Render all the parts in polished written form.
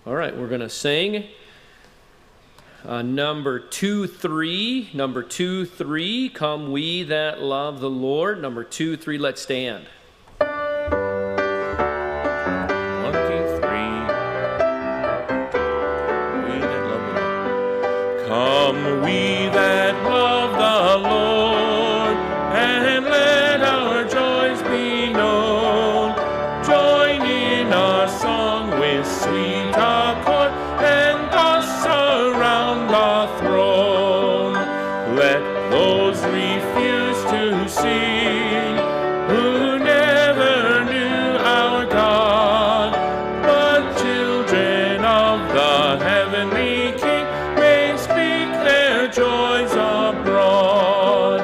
All right, we're going to sing number 2-3. Number 2-3, Come We That Love the Lord. Number 2-3, let's stand. 1, 2, 3. We that love the Lord. Come we that love the Lord, and let our joys be known. Join in our song with sweet accord, and thus around the throne. Let those refuse to sing who never knew our God, but children of the heavenly King may speak their joys abroad.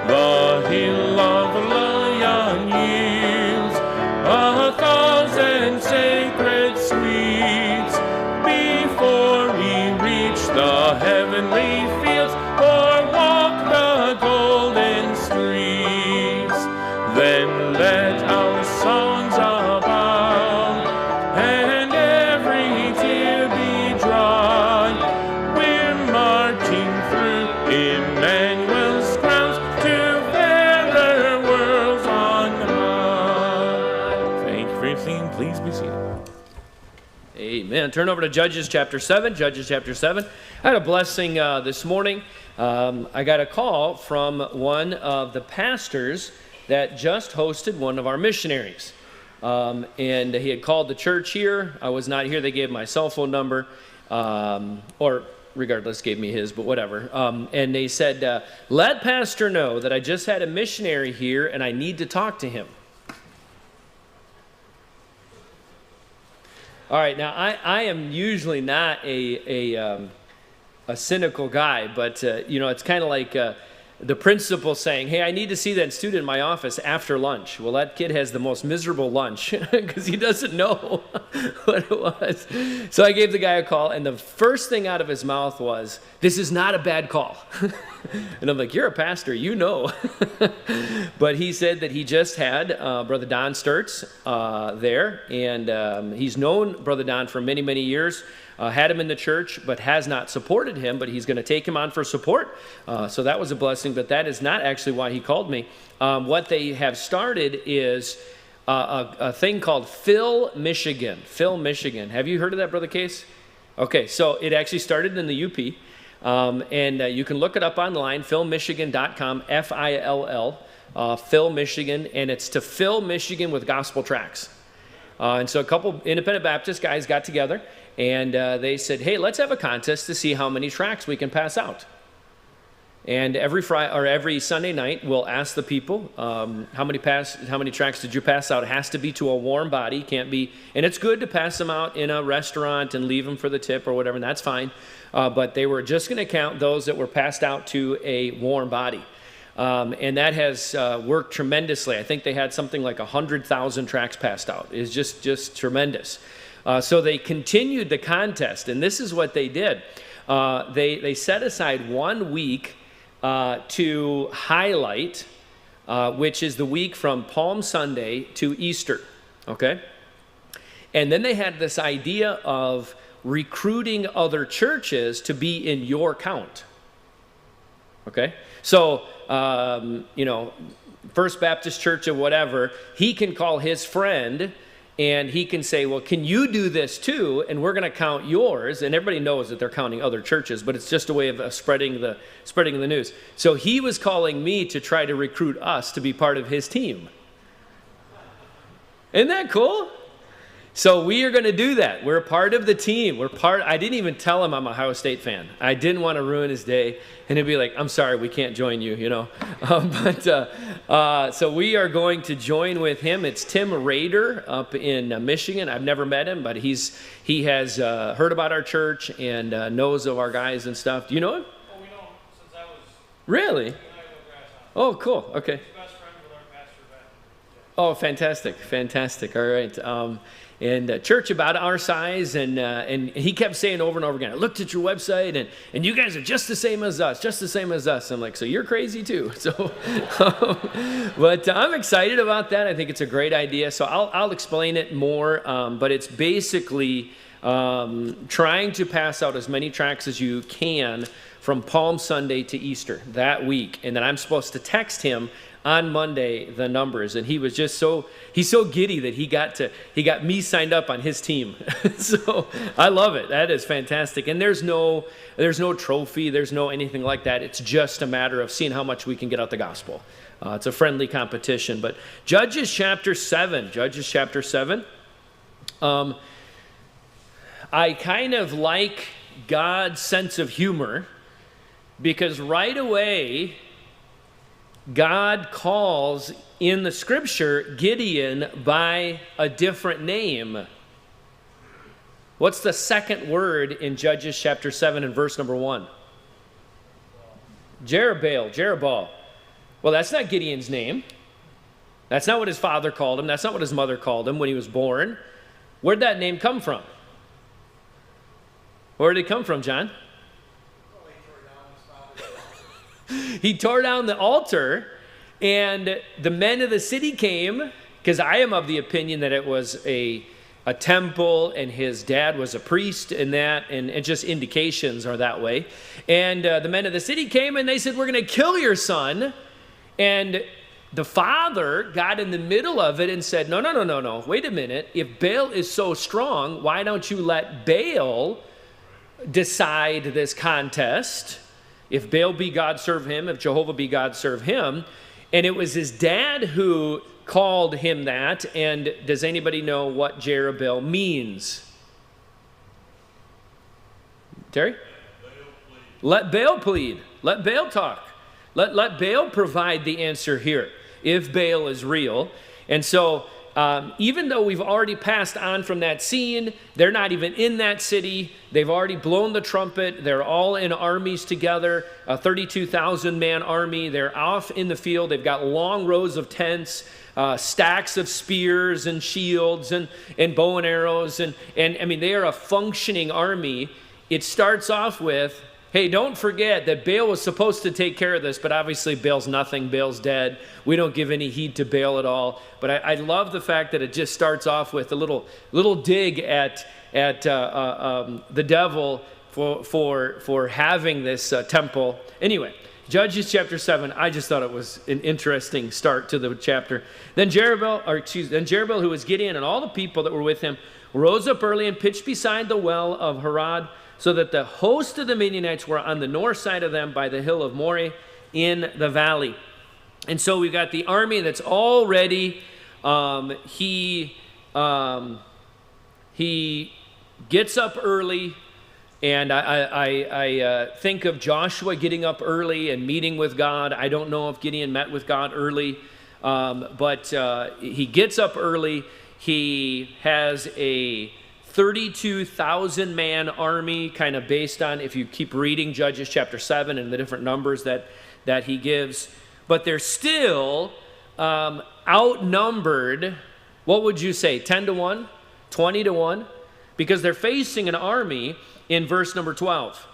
The hill of Lion yields 1,000 sacred sweets before we reach the heavenly fields or walk the golden streets. Then let our songs abound and every tear be dry. We're marching through Emmanuel's grounds to fairer worlds on high. Thank you for your singing. Please be seated. Amen. Turn over to Judges chapter 7. Judges chapter 7. I had a blessing this morning. I got a call from one of the pastors that just hosted one of our missionaries. And he had called the church here. I was not here. They gave my cell phone number, or regardless, gave me his, but whatever. And they said, let Pastor know that I just had a missionary here and I need to talk to him. All right, now I am usually not a cynical guy, but it's kind of like the principal saying, hey, I need to see that student in my office after lunch. Well, that kid has the most miserable lunch because he doesn't know what it was. So I gave the guy a call, and the first thing out of his mouth was, this is not a bad call. And I'm like, you're a pastor, you know. But he said that he just had Brother Don Sturtz there, and he's known Brother Don for many, many years. Had him in the church, but has not supported him, but he's going to take him on for support. So that was a blessing, but that is not actually why he called me. What they have started is a thing called Phil Michigan. Phil Michigan. Have you heard of that, Brother Case? Okay, so it actually started in the UP, and you can look it up online, philmichigan.com, F-I-L-L, Phil Michigan, and it's to fill Michigan with gospel tracts. And so a couple independent Baptist guys got together, and they said, hey, let's have a contest to see how many tracts we can pass out. And every Sunday night, we'll ask the people, how many tracts did you pass out? It has to be to a warm body, can't be, and it's good to pass them out in a restaurant and leave them for the tip or whatever, and that's fine. But they were just going to count those that were passed out to a warm body. And that has worked tremendously. I think they had something like 100,000 tracts passed out. It's just tremendous. So they continued the contest, and this is what they did. They set aside 1 week to highlight, which is the week from Palm Sunday to Easter, okay? And then they had this idea of recruiting other churches to be in your count, okay? So, First Baptist Church or whatever, he can call his friend and he can say, well, can you do this too? And we're going to count yours. And everybody knows that they're counting other churches, but it's just a way of spreading the news. So he was calling me to try to recruit us to be part of his team. Isn't that cool? So we are going to do that. We're part of the team. I didn't even tell him I'm a Ohio State fan. I didn't want to ruin his day. And he'd be like, I'm sorry, we can't join you, So we are going to join with him. It's Tim Rader up in Michigan. I've never met him, but he has heard about our church and knows of our guys and stuff. Do you know him? Oh, we know him since I was... Really? Oh, cool. Okay. He's best friend with our pastor, Ben. Oh, fantastic. All right. And a church about our size, and he kept saying over and over again, I looked at your website, and you guys are just the same as us. I'm like, so you're crazy too. So, but I'm excited about that. I think it's a great idea. So I'll explain it more, but it's basically trying to pass out as many tracts as you can from Palm Sunday to Easter that week. And then I'm supposed to text him on Monday the numbers. And he was just he's so giddy that he got me signed up on his team. So I love it. That is fantastic. And there's no trophy, there's no anything like that. It's just a matter of seeing how much we can get out the gospel. It's a friendly competition. But Judges chapter 7. I kind of like God's sense of humor, because right away, God calls in the scripture Gideon by a different name. What's the second word in Judges chapter 7 and verse number 1? Jerubbaal. Well, that's not Gideon's name. That's not what his father called him. That's not what his mother called him when he was born. Where'd that name come from? Where did it come from, John? He tore down the altar, and the men of the city came, because I am of the opinion that it was a temple, and his dad was a priest, and just indications are that way. And the men of the city came, and they said, "We're going to kill your son." And the father got in the middle of it and said, No, wait a minute. If Baal is so strong, why don't you let Baal decide this contest? If Baal be God, serve him. If Jehovah be God, serve him. And it was his dad who called him that. And does anybody know what Jerubbaal means? Terry? Let Baal plead. Let Baal talk. Let Baal provide the answer here, if Baal is real. And so even though we've already passed on from that scene, they're not even in that city. They've already blown the trumpet. They're all in armies together, a 32,000-man army. They're off in the field. They've got long rows of tents, stacks of spears and shields and bow and arrows. And I mean, they are a functioning army. It starts off with, hey, don't forget that Baal was supposed to take care of this, but obviously Baal's nothing. Baal's dead. We don't give any heed to Baal at all. But I love the fact that it just starts off with a little dig at the devil for having this temple. Anyway, Judges chapter 7. I just thought it was an interesting start to the chapter. Then Jerubbaal, who was Gideon, and all the people that were with him, rose up early and pitched beside the well of Harod, so that the host of the Midianites were on the north side of them by the hill of Moreh in the valley. And so we've got the army that's all ready. He gets up early, and I think of Joshua getting up early and meeting with God. I don't know if Gideon met with God early, but he gets up early. He has a 32,000-man army, kind of based on, if you keep reading Judges chapter 7 and the different numbers that he gives. But they're still outnumbered, what would you say, 10 to 1, 20 to 1? Because they're facing an army in verse number 12.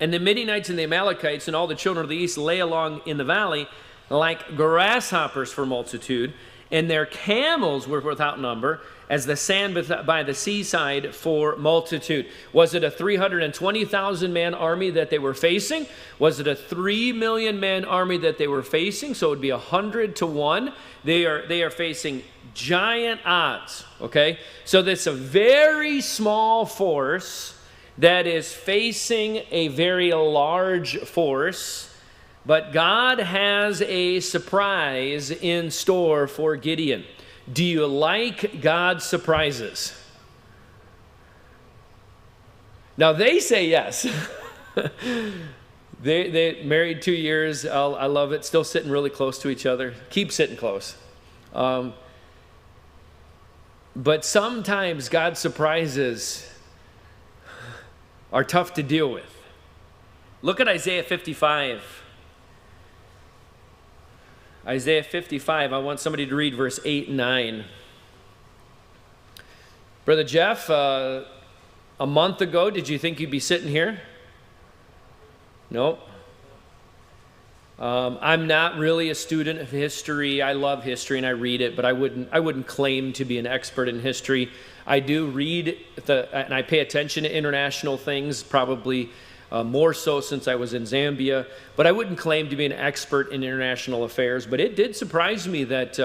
And the Midianites and the Amalekites and all the children of the east lay along in the valley like grasshoppers for multitude, and their camels were without number, as the sand by the seaside for multitude. Was it a 320,000-man army that they were facing? Was it a 3 million-man army that they were facing? So it would be 100 to 1. They are facing giant odds, okay? So that's a very small force that is facing a very large force, but God has a surprise in store for Gideon. Do you like God's surprises? Now they say yes. They married 2 years. I love it. Still sitting really close to each other. Keep sitting close. But sometimes God's surprises are tough to deal with. Look at Isaiah 55. Isaiah 55, I want somebody to read verse 8 and 9. Brother Jeff, a month ago, did you think you'd be sitting here? Nope. I'm not really a student of history. I love history and I read it, but I wouldn't claim to be an expert in history. I do read and I pay attention to international things, probably more so since I was in Zambia, but I wouldn't claim to be an expert in international affairs. But it did surprise me that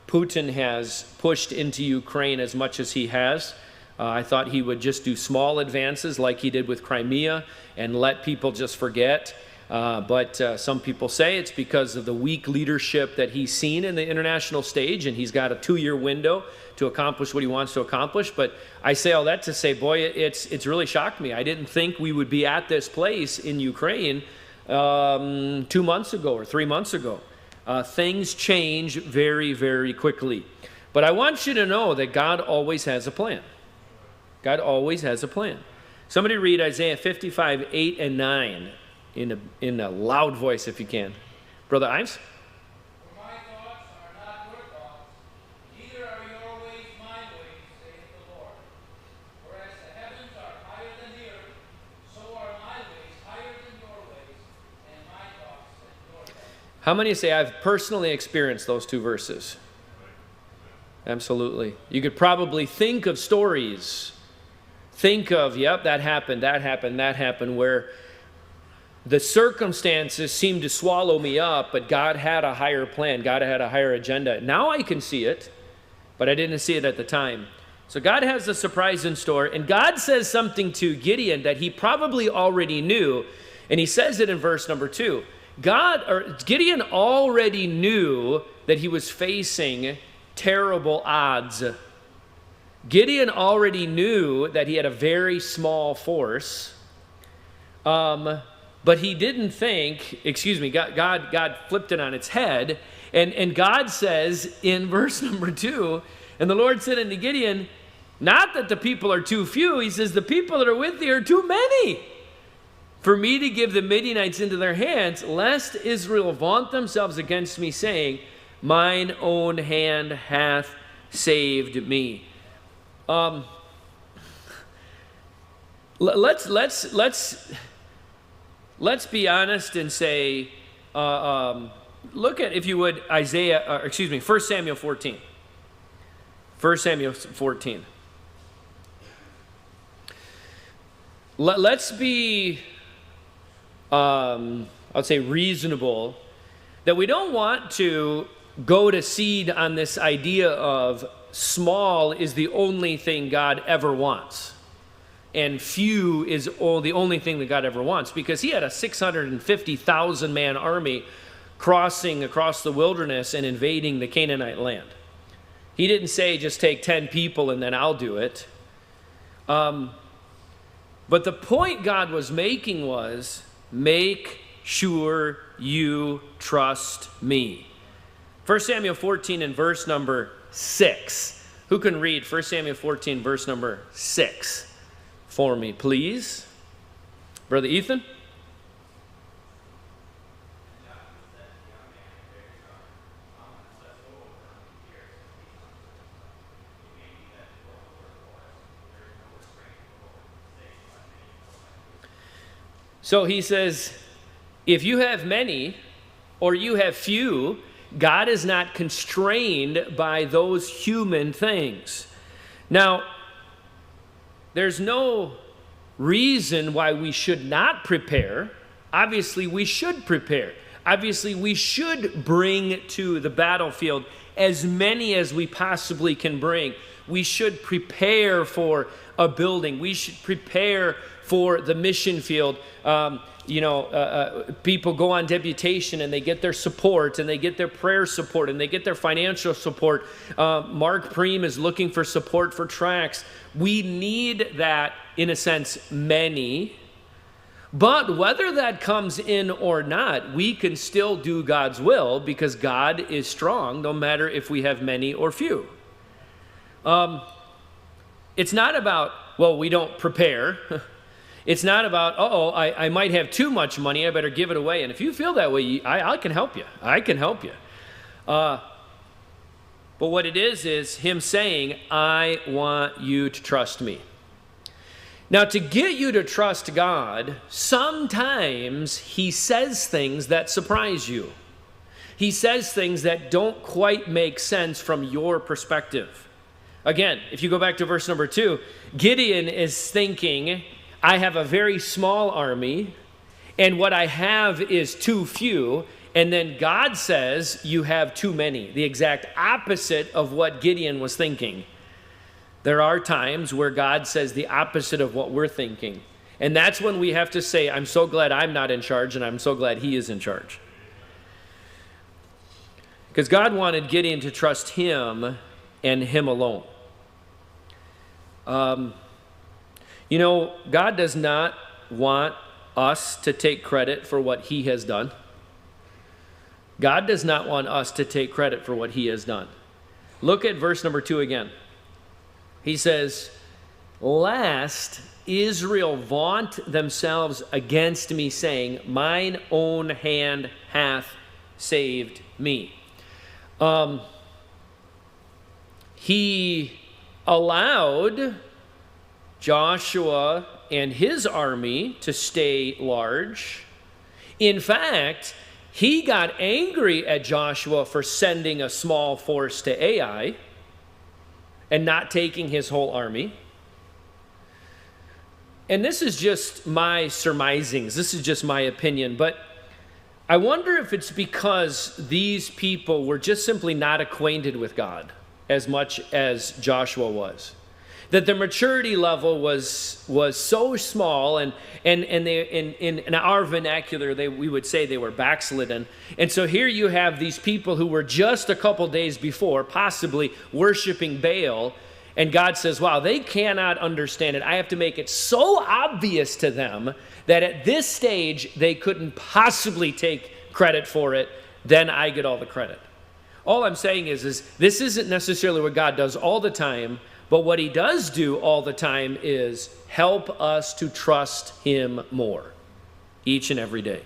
Putin has pushed into Ukraine as much as he has. I thought he would just do small advances like he did with Crimea and let people just forget. But some people say it's because of the weak leadership that he's seen in the international stage, and he's got a 2-year window to accomplish what he wants to accomplish. But I say all that to say, boy, it's really shocked me. I didn't think we would be at this place in Ukraine 2 months ago or 3 months ago. Things change very, very quickly. But I want you to know that God always has a plan. God always has a plan. Somebody read Isaiah 55, 8 and 9 in a loud voice if you can. Brother Ives? For my thoughts are not your thoughts, neither are your ways my ways, saith the Lord. For as the heavens are higher than the earth, so are my ways higher than your ways, and my thoughts than your thoughts. How many say I've personally experienced those two verses? Absolutely. You could probably think of stories. Think of, yep, that happened, where the circumstances seemed to swallow me up, but God had a higher plan. God had a higher agenda. Now I can see it, but I didn't see it at the time. So God has a surprise in store, and God says something to Gideon that he probably already knew, and he says it in verse number 2. Gideon already knew that he was facing terrible odds. Gideon already knew that he had a very small force, but he didn't think, God flipped it on its head, and God says in verse number 2, and the Lord said unto Gideon, not that the people are too few, he says, the people that are with thee are too many for me to give the Midianites into their hands, lest Israel vaunt themselves against me, saying, mine own hand hath saved me. Let's be honest and say, look at, if you would, 1 Samuel 14. 1 Samuel 14. Let's be, I would say, reasonable, that we don't want to go to seed on this idea of small is the only thing God ever wants, and few is the only thing that God ever wants, because he had a 650,000 man army crossing across the wilderness and invading the Canaanite land. He didn't say just take 10 people and then I'll do it. But the point God was making was, make sure you trust me. 1 Samuel 14 and verse number 6. Who can read 1 Samuel 14 verse number 6 for me, please? Brother Ethan? So he says, if you have many or you have few, God is not constrained by those human things. Now, there's no reason why we should not prepare. Obviously, we should prepare. Obviously, we should bring to the battlefield as many as we possibly can bring. We should prepare for a building. We should prepare for the mission field. People go on deputation and they get their support and they get their prayer support and they get their financial support. Mark Preem is looking for support for tracts. We need that, in a sense, many. But whether that comes in or not, we can still do God's will because God is strong, no matter if we have many or few. It's not about, well, we don't prepare. It's not about, I might have too much money, I better give it away. And if you feel that way, I can help you. I can help you. But what it is him saying, I want you to trust me. Now, to get you to trust God, sometimes he says things that surprise you. He says things that don't quite make sense from your perspective. Again, if you go back to verse number 2, Gideon is thinking, I have a very small army, and what I have is too few. And then God says, you have too many. The exact opposite of what Gideon was thinking. There are times where God says the opposite of what we're thinking. And that's when we have to say, I'm so glad I'm not in charge, and I'm so glad he is in charge. Because God wanted Gideon to trust him and him alone. God does not want us to take credit for what he has done. God does not want us to take credit for what he has done. Look at verse number 2 again. He says, lest Israel vaunt themselves against me, saying, mine own hand hath saved me. He allowed Joshua and his army to stay large. In fact, he got angry at Joshua for sending a small force to Ai and not taking his whole army. And this is just my surmisings. This is just my opinion. But I wonder if it's because these people were just simply not acquainted with God as much as Joshua was. That their maturity level was so small, and they, in our vernacular, we would say they were backslidden. And so here you have these people who were just a couple days before possibly worshiping Baal, and God says, wow, they cannot understand it. I have to make it so obvious to them that at this stage they couldn't possibly take credit for it. Then I get all the credit. All I'm saying is this isn't necessarily what God does all the time, but what he does do all the time is help us to trust him more each and every day.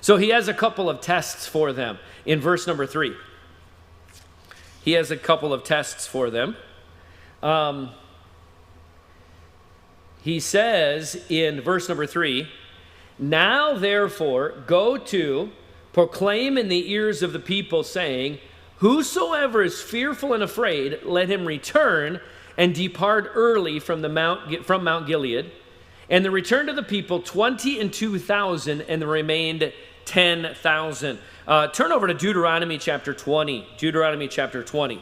So he has a couple of tests for them in verse number 3. He has a couple of tests for them. He says in verse number 3, now therefore go to proclaim in the ears of the people, saying, whosoever is fearful and afraid, let him return and depart early from Mount Gilead. And the return to the people 22,000, and the remained 10,000. Turn over to Deuteronomy chapter 20. Deuteronomy chapter 20.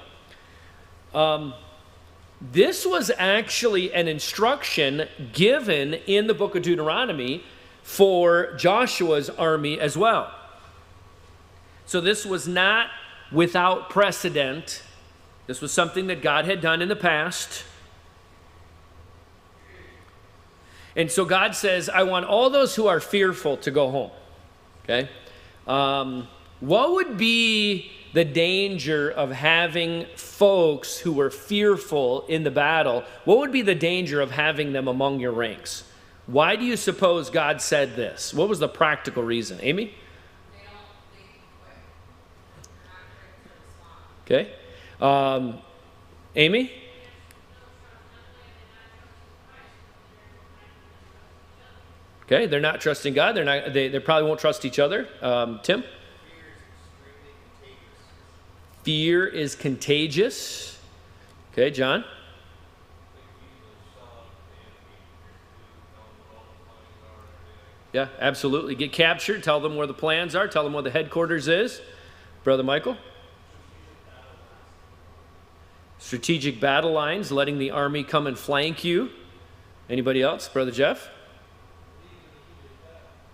This was actually an instruction given in the book of Deuteronomy for Joshua's army as well. So this was not without precedent. This was something that God had done in the past. And so God says, I want all those who are fearful to go home. Okay? What would be the danger of having folks who were fearful in the battle? What would be the danger of having them among your ranks? Why do you suppose God said this? What was the practical reason? Amy? Okay. Amy? Okay, they're not trusting God. They probably won't trust each other. Tim? Fear is contagious. Okay, John? Yeah, absolutely. Get captured. Tell them where the plans are. Tell them where the headquarters is. Brother Michael? Strategic battle lines, letting the army come and flank you. Anybody else? Brother Jeff?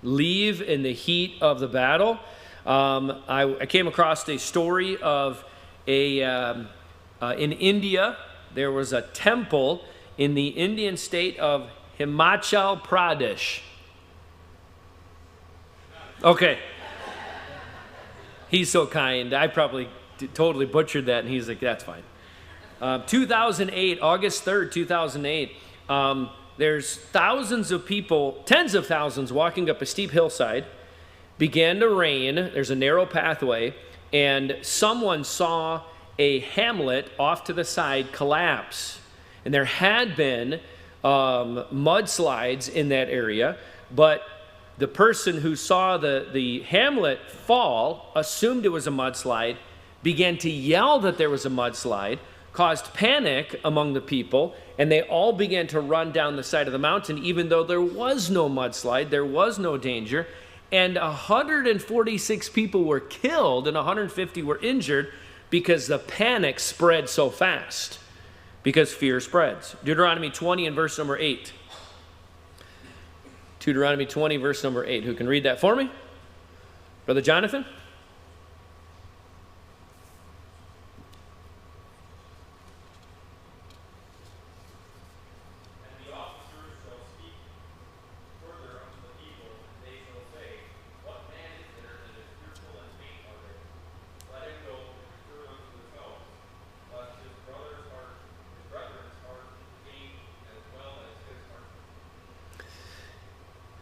Leave in the heat of the battle. I came across a story of in India, there was a temple in the Indian state of Himachal Pradesh. Okay. He's so kind. I probably totally butchered that, and he's like, that's fine. 2008, August 3rd, 2008, there's thousands of people, tens of thousands walking up a steep hillside. Began to rain. There's a narrow pathway, and someone saw a hamlet off to the side collapse. And there had been mudslides in that area, but the person who saw the hamlet fall assumed it was a mudslide, began to yell that there was a mudslide, caused panic among the people, and they all began to run down the side of the mountain, even though there was no mudslide, there was no danger, and 146 people were killed and 150 were injured because the panic spread so fast, because fear spreads. Deuteronomy 20 and verse number 8. Deuteronomy 20, verse number 8. Who can read that for me? Brother Jonathan? And the officers shall speak further unto the people, and they shall say, What man is there that is fearful and faint of it? Let him go and return unto his house, lest his brethren's heart faint as well as his heart.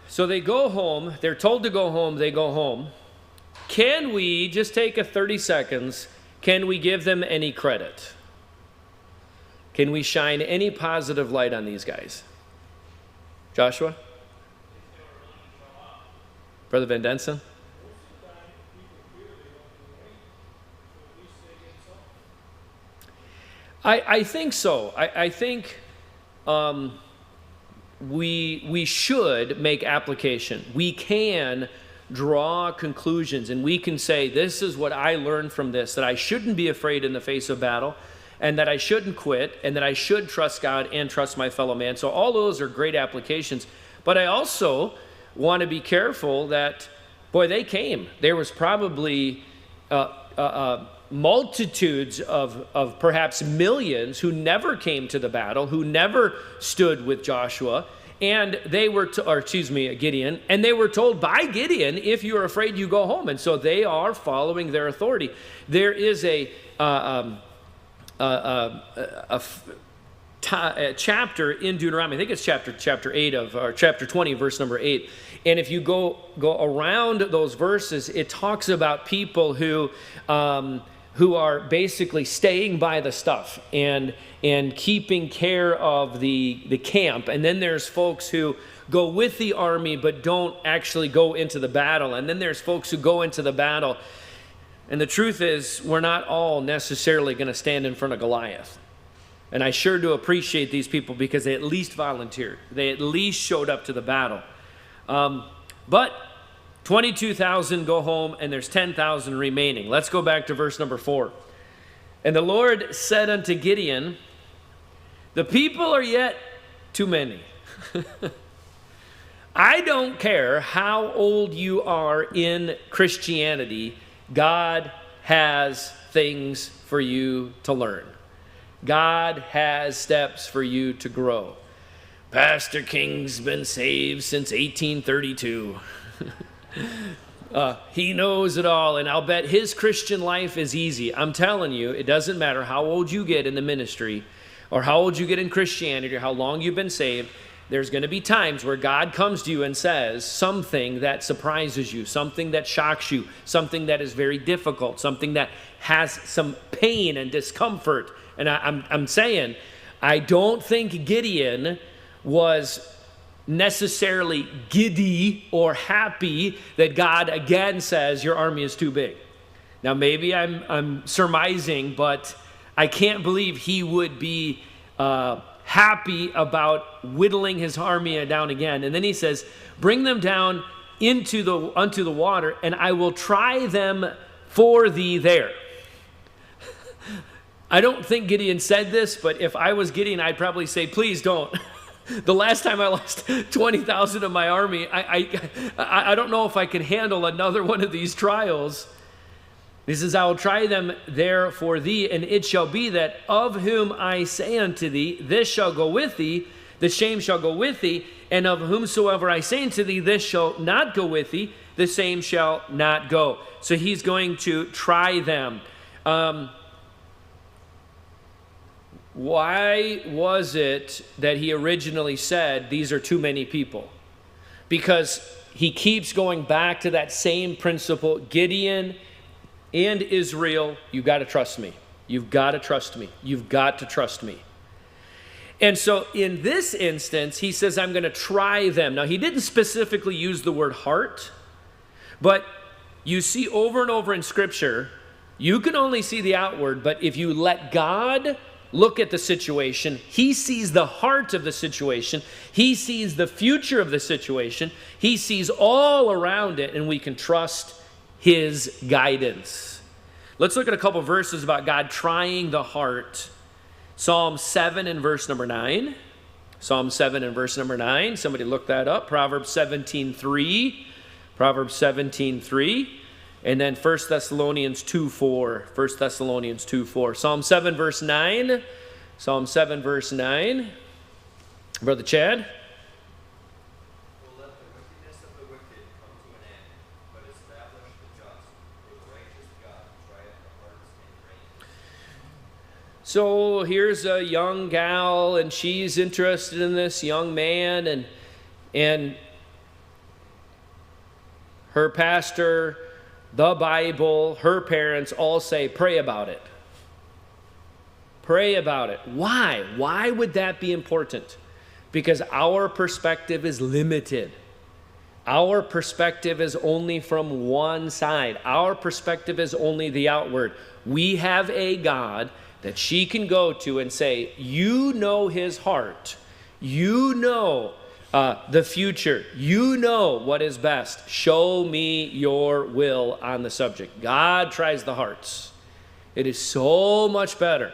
So they go home. They're told to go home. They go home. Can we just take a 30 seconds? Can we give them any credit? Can we shine any positive light on these guys? Joshua? Brother Van Densen? I think so. I think we should make application. We can draw conclusions, and we can say, this is what I learned from this, that I shouldn't be afraid in the face of battle, and that I shouldn't quit, and that I should trust God and trust my fellow man. So all those are great applications. But I also want to be careful that, boy, they came. There was probably multitudes of perhaps millions who never came to the battle, who never stood with Joshua, and they were, Gideon, and they were told by Gideon, if you're afraid, you go home. And so they are following their authority. There is a chapter in Deuteronomy, I think it's chapter 8 or chapter 20, verse number 8. And if you go around those verses, it talks about people who are basically staying by the stuff and keeping care of the camp. And then there's folks who go with the army but don't actually go into the battle. And then there's folks who go into the battle. And the truth is, we're not all necessarily going to stand in front of Goliath. And I sure do appreciate these people because they at least volunteered. They at least showed up to the battle. But 22,000 go home, and there's 10,000 remaining. Let's go back to verse number 4. And the Lord said unto Gideon, the people are yet too many. I don't care how old you are in Christianity, God has things for you to learn. God has steps for you to grow. Pastor King's been saved since 1832. He knows it all, and I'll bet his Christian life is easy. I'm telling you, it doesn't matter how old you get in the ministry or how old you get in Christianity or how long you've been saved. There's going to be times where God comes to you and says something that surprises you, something that shocks you, something that is very difficult, something that has some pain and discomfort. And I'm saying, I don't think Gideon was necessarily giddy or happy that God again says your army is too big. Now maybe I'm surmising, but I can't believe he would be happy about whittling his army down again. And then he says, bring them down unto the water, and I will try them for thee there. I don't think Gideon said this, but if I was Gideon, I'd probably say, please don't. The last time I lost 20,000 of my army, I don't know if I can handle another one of these trials. He says, I will try them there for thee, and it shall be that of whom I say unto thee, this shall go with thee, the same shall go with thee, and of whomsoever I say unto thee, this shall not go with thee, the same shall not go. So he's going to try them. Why was it that he originally said these are too many people? Because he keeps going back to that same principle. Gideon and Israel, you've got to trust me. You've got to trust me. You've got to trust me. And so in this instance, he says, I'm going to try them. Now, he didn't specifically use the word heart, but you see over and over in Scripture, you can only see the outward, but if you let God look at the situation, he sees the heart of the situation, he sees the future of the situation, he sees all around it, and we can trust his guidance. Let's look at a couple verses about God trying the heart. Psalm 7 and verse number 9. Psalm 7 and verse number 9. Somebody look that up. Proverbs 17:3. Proverbs 17:3. And then 1 Thessalonians 2:4. 1 Thessalonians 2:4. Psalm 7 verse 9. Psalm 7 verse 9. Brother Chad. Will let the wickedness of the wicked come to an end, but establish the just, for the righteous God trieth the hearts and reins. So here's a young gal, and she's interested in this young man, and her pastor, the Bible, her parents all say, pray about it. Pray about it. Why? Why would that be important? Because our perspective is limited. Our perspective is only from one side. Our perspective is only the outward. We have a God that she can go to and say, you know his heart. You know the future. You know what is best. Show me your will on the subject. God tries the hearts. It is so much better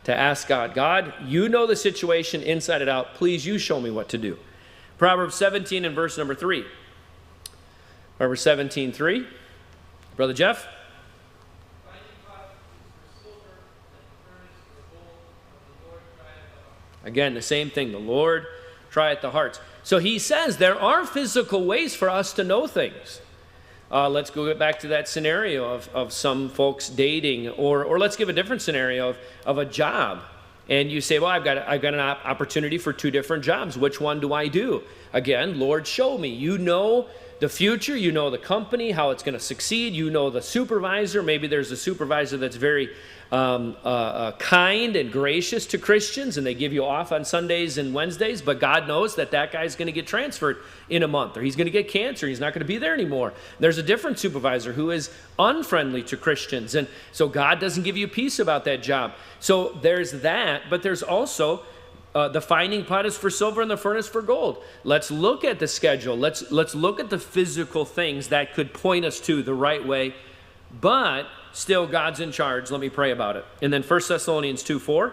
to ask God, God, you know the situation inside and out. Please, you show me what to do. Proverbs 17 and verse number 3. Proverbs 17:3. Brother Jeff? Again, the same thing. The Lord trieth the hearts. So he says there are physical ways for us to know things. Let's go back to that scenario of some folks dating, or let's give a different scenario of a job. And you say, well, I've got an opportunity for 2 different jobs. Which one do I do? Again, Lord, show me. You know the future. You know the company, how it's going to succeed. You know the supervisor. Maybe there's a supervisor that's very kind and gracious to Christians, and they give you off on Sundays and Wednesdays, but God knows that guy's going to get transferred in a month, or he's going to get cancer, he's not going to be there anymore. There's a different supervisor who is unfriendly to Christians, and so God doesn't give you peace about that job. So there's that, but there's also the finding pot is for silver and the furnace for gold. Let's look at the schedule. Let's look at the physical things that could point us to the right way, but still, God's in charge. Let me pray about it. And then 1 Thessalonians 2:4.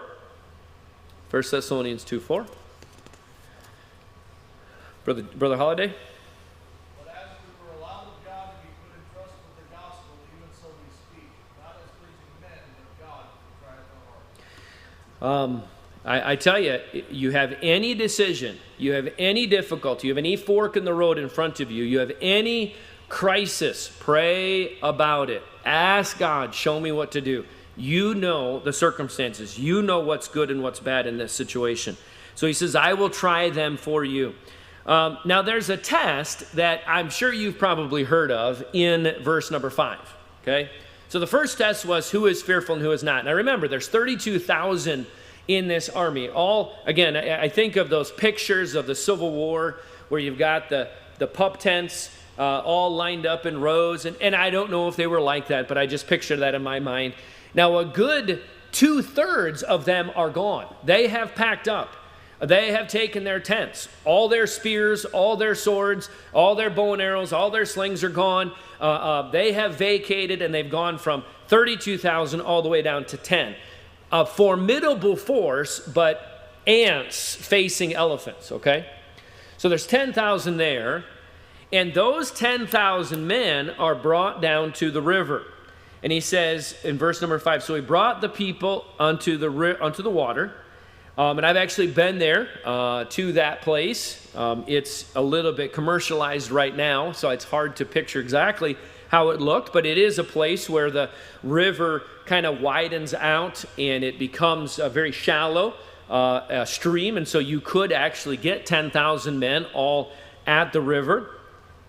1 Thessalonians 2:4. Brother Holiday? But as we were allowed of God to be put in trust with the gospel, even so we speak, not as pleasing men, but God who trieth our hearts. I tell you, you have any decision, you have any difficulty, you have any fork in the road in front of you, you have any crisis, pray about it. Ask God, show me what to do. You know the circumstances. You know what's good and what's bad in this situation. So he says, I will try them for you. Now there's a test that I'm sure you've probably heard of in verse number 5. Okay? So the first test was who is fearful and who is not. Now remember, there's 32,000 in this army. All, again, I think of those pictures of the Civil War where you've got the pup tents all lined up in rows. And I don't know if they were like that, but I just picture that in my mind. Now, a good 2/3 of them are gone. They have packed up. They have taken their tents. All their spears, all their swords, all their bow and arrows, all their slings are gone. They have vacated, and they've gone from 32,000 all the way down to 10. A formidable force, but ants facing elephants, okay? So there's 10,000 there. And those 10,000 men are brought down to the river. And he says in verse number 5, so he brought the people onto the water. And I've actually been there to that place. It's a little bit commercialized right now, so it's hard to picture exactly how it looked. But it is a place where the river kind of widens out and it becomes a very shallow stream. And so you could actually get 10,000 men all at the river.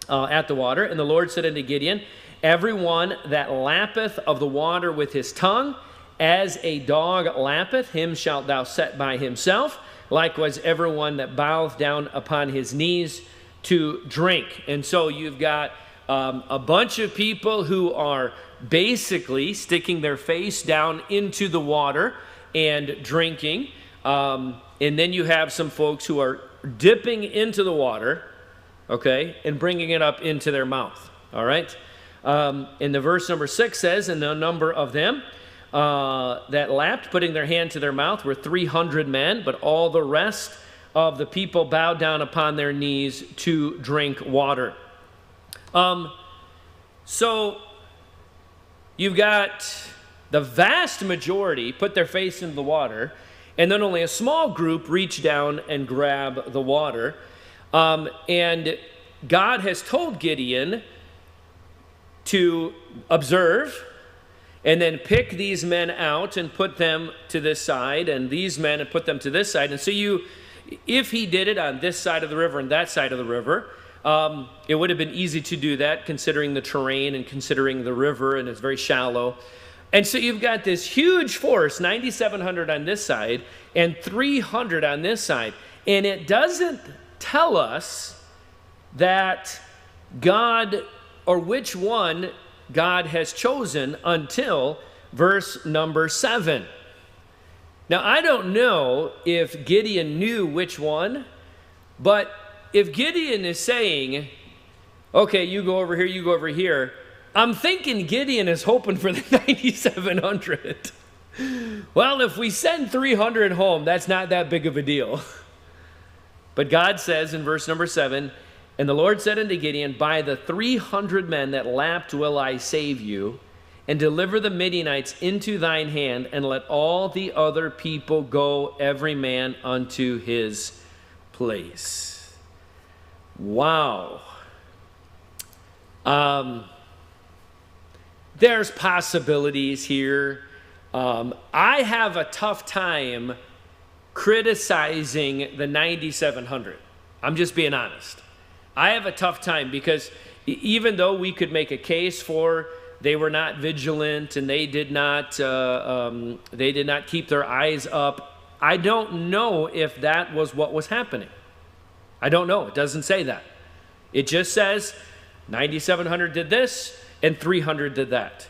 At the water. And the Lord said unto Gideon, everyone that lappeth of the water with his tongue, as a dog lappeth, him shalt thou set by himself. likewise everyone that boweth down upon his knees to drink. And so you've got a bunch of people who are basically sticking their face down into the water and drinking. And then you have some folks who are dipping into the water, okay, and bringing it up into their mouth, all right? In the verse number 6 says, and the number of them that lapped, putting their hand to their mouth, were 300 men, but all the rest of the people bowed down upon their knees to drink water. So you've got the vast majority put their face into the water, and then only a small group reach down and grab the water. And God has told Gideon to observe and then pick these men out and put them to this side, and these men and put them to this side. And so if he did it on this side of the river and that side of the river, it would have been easy to do that considering the terrain and considering the river, and it's very shallow. And so you've got this huge force, 9,700 on this side and 300 on this side. And it doesn't tell us that God, or which one God has chosen until verse number 7. Now, I don't know if Gideon knew which one, but if Gideon is saying, okay, you go over here, you go over here, I'm thinking Gideon is hoping for the 9,700. Well, if we send 300 home, that's not that big of a deal. But God says in verse number 7, and the Lord said unto Gideon, by the 300 men that lapped will I save you, and deliver the Midianites into thine hand, and let all the other people go, every man unto his place. Wow. There's possibilities here. I have a tough time criticizing the 9,700. I'm just being honest. I have a tough time because even though we could make a case for they were not vigilant and they did not keep their eyes up, I don't know if that was what was happening. I don't know. It doesn't say that. It just says 9,700 did this and 300 did that.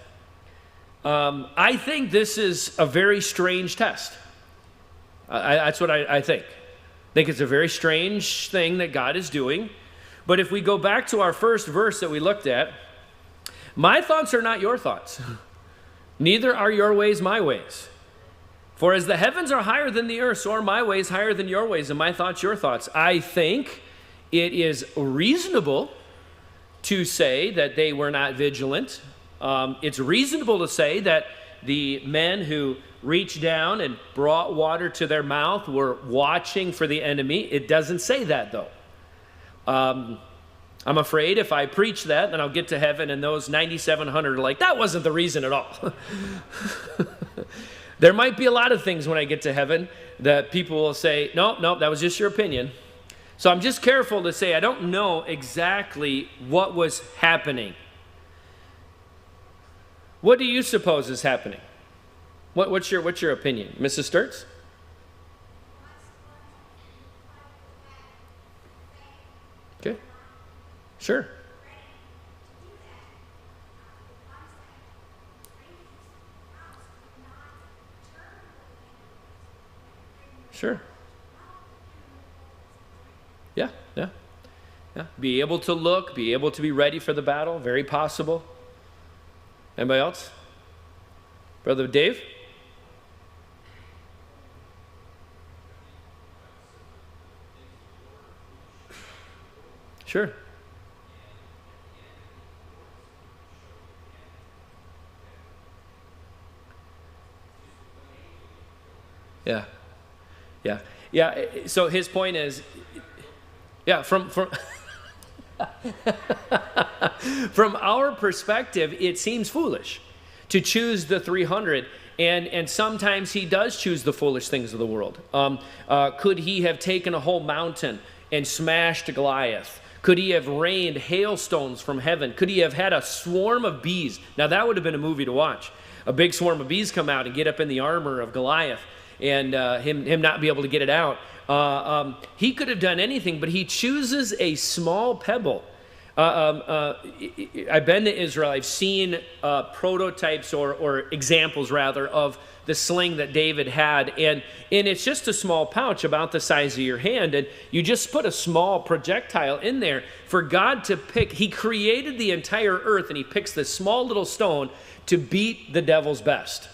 I think this is a very strange test. That's what I think. I think it's a very strange thing that God is doing. But if we go back to our first verse that we looked at, my thoughts are not your thoughts. Neither are your ways my ways. For as the heavens are higher than the earth, so are my ways higher than your ways, and my thoughts your thoughts. I think it is reasonable to say that they were not vigilant. It's reasonable to say that the men who reached down and brought water to their mouth were watching for the enemy. It doesn't say that, though. I'm afraid if I preach that, then I'll get to heaven and those 9,700 are like, that wasn't the reason at all. There might be a lot of things when I get to heaven that people will say, no, that was just your opinion. So I'm just careful to say I don't know exactly what was happening. What do you suppose is happening? What's your opinion? Mrs. Sturts? Okay. Sure. Sure. Yeah. Be able to look, be able to be ready for the battle, very possible. Anybody else? Brother Dave? Sure. Yeah. So his point is, from from our perspective, it seems foolish to choose the 300, and sometimes he does choose the foolish things of the world. Could he have taken a whole mountain and smashed Goliath? Could he have rained hailstones from heaven? Could he have had a swarm of bees? Now that would have been a movie to watch. A big swarm of bees come out and get up in the armor of Goliath and him not be able to get it out. He could have done anything, but he chooses a small pebble. I've been to Israel. I've seen prototypes or examples, rather, of the sling that David had. And it's just a small pouch about the size of your hand. And you just put a small projectile in there for God to pick. He created the entire earth, and he picks this small little stone to beat the devil's best.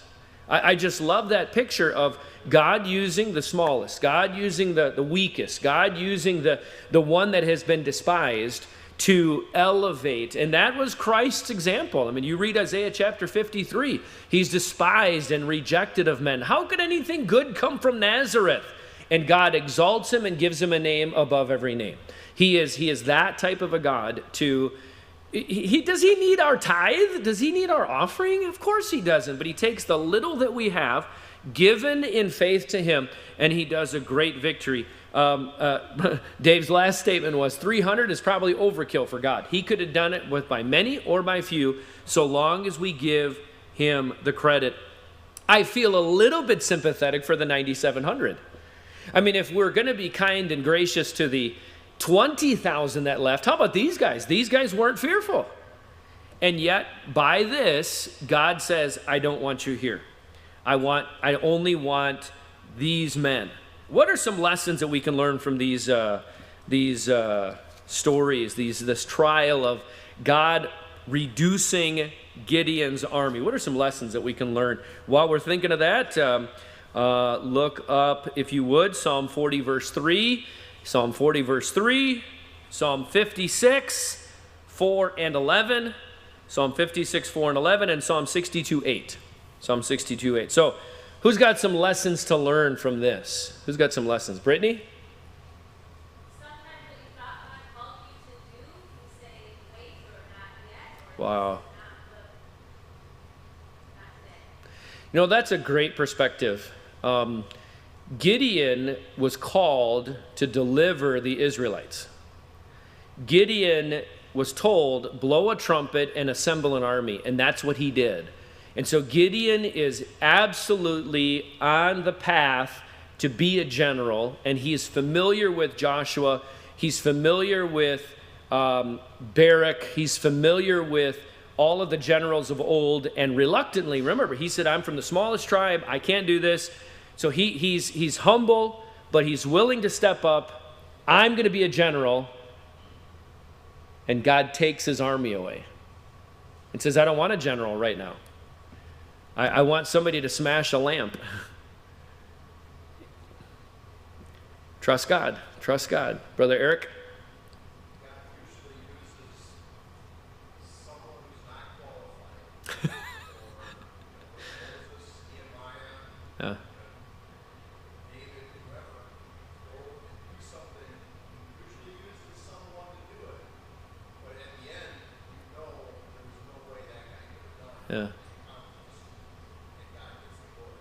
I just love that picture of God using the smallest, God using the weakest, God using the one that has been despised to elevate. And that was Christ's example. I mean, you read Isaiah chapter 53. He's despised and rejected of men. How could anything good come from Nazareth? And God exalts him and gives him a name above every name. He is that type of a God to... Does he need our tithe? Does he need our offering? Of course he doesn't. But he takes the little that we have, given in faith to him, and he does a great victory. Dave's last statement was 300 is probably overkill for God. He could have done it by many or by few, so long as we give him the credit. I feel a little bit sympathetic for the 9,700. I mean, if we're going to be kind and gracious to the 20,000 that left, how about these guys? These guys weren't fearful. And yet, by this, God says, I don't want you here. I only want these men. What are some lessons that we can learn from these stories, this trial of God reducing Gideon's army? What are some lessons that we can learn? While we're thinking of that, look up, if you would, Psalm 40, verse 3, Psalm 40, verse 3, Psalm 56, 4 and 11, Psalm 56, 4 and 11, and Psalm 62, 8. Psalm 62, 8. So, who's got some lessons to learn from this? Who's got some lessons? Brittany? Sometimes what you thought God called you to do, you say, wait, or not yet. Wow. Not today. You know, that's a great perspective. Gideon was called to deliver the Israelites. Gideon was told, blow a trumpet and assemble an army, and that's what he did. And so Gideon is absolutely on the path to be a general, and he is familiar with Joshua. He's familiar with Barak. He's familiar with all of the generals of old, and reluctantly, remember, he said, I'm from the smallest tribe. I can't do this. So he's humble, but he's willing to step up. I'm going to be a general. And God takes his army away and says, I don't want a general right now. I want somebody to smash a lamp. Trust God. Trust God. Brother Eric? God usually uses someone who's not qualified. Moses, Nehemiah, Yeah. David, whoever. Go and do something. He usually uses someone to do it. But at the end, you know there's no way that guy could have done it. Yeah. And God gets the glory.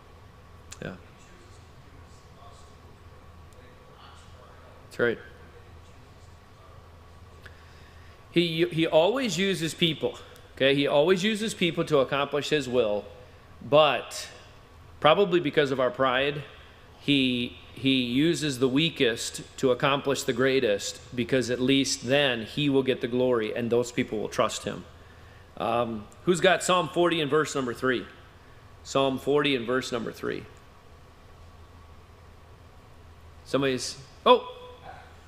Yeah. He chooses to use us to make the rocks cry out. That's right. And then he chooses to use our He always uses people, okay? He always uses people to accomplish his will, but probably because of our pride, he uses the weakest to accomplish the greatest, because at least then he will get the glory and those people will trust him. Who's got Psalm 40 and verse number 3? Psalm 40 and verse number 3. Somebody's,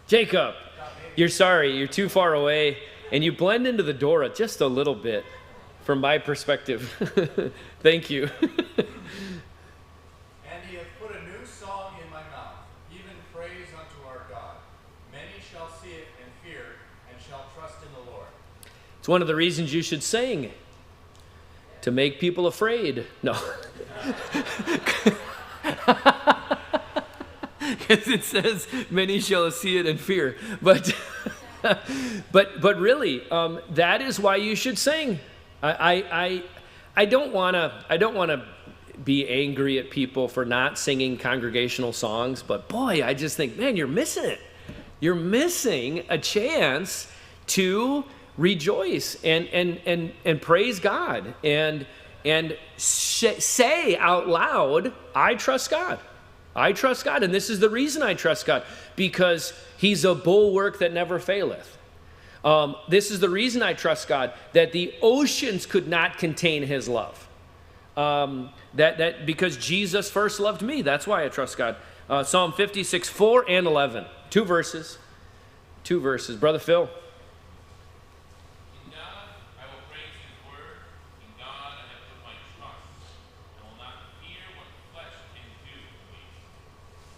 Jacob, you're sorry, you're too far away, and you blend into the Dora just a little bit from my perspective. Thank you. And he hath put a new song in my mouth, even praise unto our God. Many shall see it and fear, and shall trust in the Lord. It's one of the reasons you should sing, to make people afraid. No. Because it says, many shall see it and fear. But really, that is why you should sing. I don't want to be angry at people for not singing congregational songs, but boy, I just think, man, you're missing it. You're missing a chance to rejoice and praise God and say out loud, I trust God. I trust God, and this is the reason I trust God, because he's a bulwark that never faileth. This is the reason I trust God, that the oceans could not contain his love. Because Jesus first loved me. That's why I trust God. Psalm 56, 4 and 11. Two verses. Brother Phil. In God I will praise his word. In God I have put my trust. I will not fear what flesh can do to me.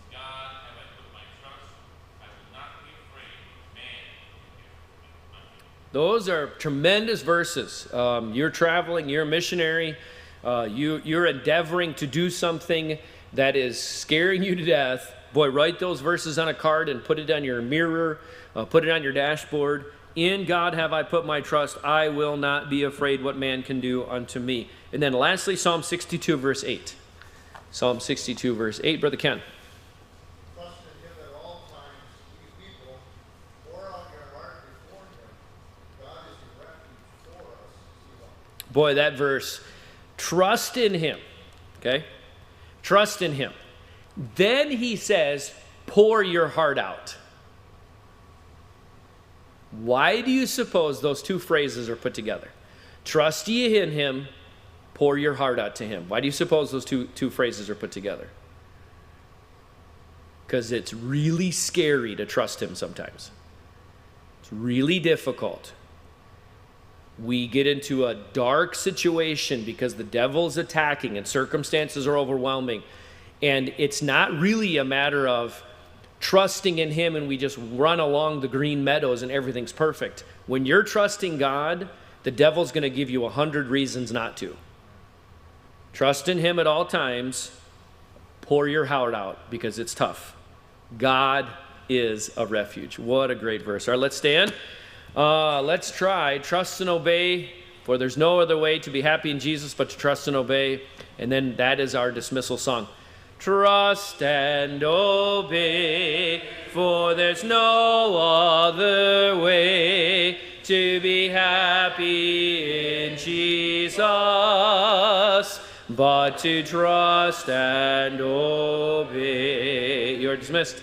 In God have I put my trust. I will not be afraid what man can do to me. Those are tremendous verses. You're traveling, you're a missionary, you're endeavoring to do something that is scaring you to death. Boy, write those verses on a card and put it on your mirror, put it on your dashboard. In God have I put my trust. I will not be afraid what man can do unto me. And then lastly, Psalm 62, verse 8. Psalm 62, verse 8. Brother Ken. Trust in him at all times, ye people. Pour out your heart before him. God is a refuge for us. Selah. Boy, that verse. Trust in him. Okay? Trust in him. Then he says, pour your heart out. Why do you suppose those two phrases are put together? Trust ye in him, pour your heart out to him. Why do you suppose those two phrases are put together? Because it's really scary to trust him sometimes. It's really difficult. We get into a dark situation because the devil's attacking and circumstances are overwhelming. And it's not really a matter of trusting in him and we just run along the green meadows and everything's perfect. When you're trusting God, the devil's going to give you 100 reasons not to. Trust in him at all times. Pour your heart out because it's tough. God is a refuge. What a great verse. All right, let's stand. Let's try. Trust and obey, for there's no other way to be happy in Jesus but to trust and obey. And then that is our dismissal song. Trust and obey, for there's no other way to be happy in Jesus but to trust and obey. You're dismissed.